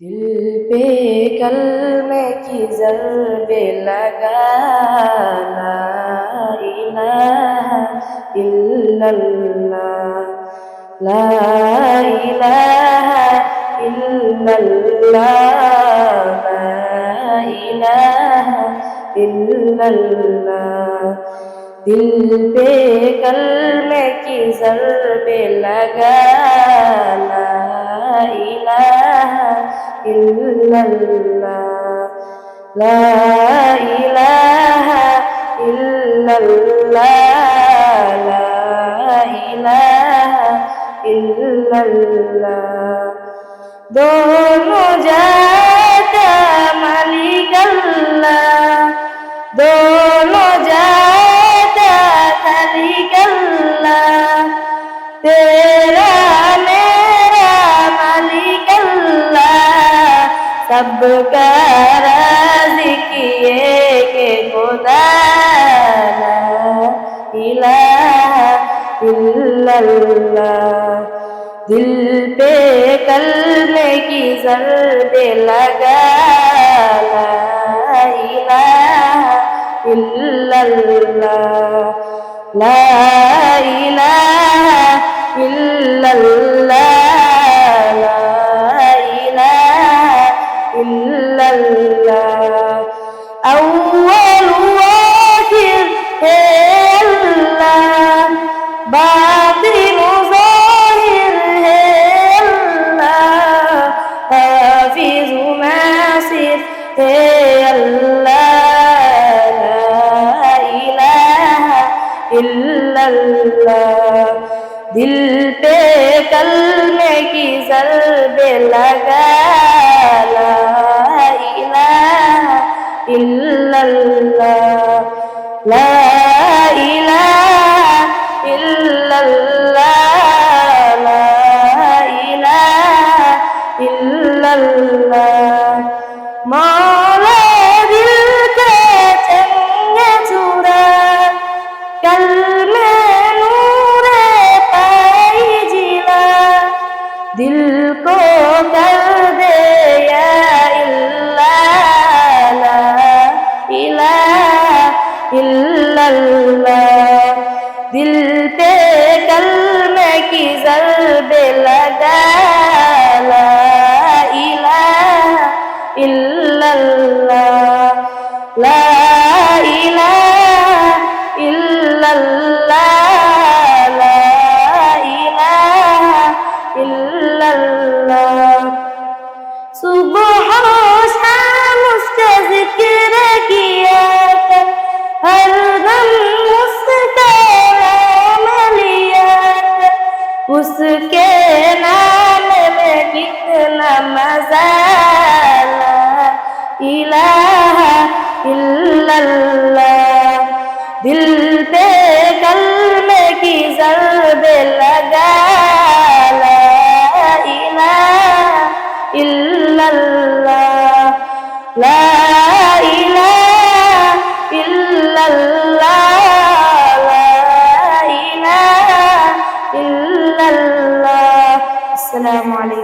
दिल पे कलमे की ज़रबे लगा, ला इलाहा इल्लल्लाह, ला इलाहा इल्लल्लाह, ला इलाहा इल्लल्लाह। दिल पे कलमे की ज़रबे लगा, ला इलाहा इल्लल्लाह, ला इलाहा इल्लल्लाह, ला इलाहा इल्लल्लाह। दोनों जाता मालिक अल्लाह, दोनों जाता खालिक अल्लाह, तेरा मेरा मालिक अल्लाह, सबका राज़िक़ एक खुदा, ला इलाहा इल्लल्लाह। दिल पे कलमे की ज़रबे लगा, ला इलाहा इल्लल्लाह, ला इलाहा इल्लल्लाह, ला इलाहा इल्लल्लाह। अव्वल आखिर है अल्लाह, बातिन ज़ाहिर है अल्लाह, हाफ़िज़ नासिर है अल्लाह, ला इलाहा इल्लल्लाह। दिल पे कलमे की ज़रबे लगा, ला इलाहा इल्लल्लाह, ला इलाहा इल्लल्लाह, ला इलाहा इल्लल्लाह। मौला दिल का चंगा चूड़ा, कलमे नूरे पाई जिला, दिल को कर दे या इल्लाह, ला इलाहा इल्लल्लाह। दिल पे कलमे की ज़रबे लगा, ला इलाहा इल्लल्लाह, ला इलाहा इल्लल्लाह, ला इलाहा इल्लल्लाह। सुबह शाम उसका ज़िक्र किया कर, हर दम उसका नाम लिया कर, उसके नाम में कितना मज़ा, ला इलाहा इल्लल्लाह। दिल पे कलमे की ज़रबे लगा, ला इलाहा इल्लल्लाह, ला इलाहा इल्लल्लाह, ला इलाहा इल्लल्लाह। अस्सलामु अलैकुम।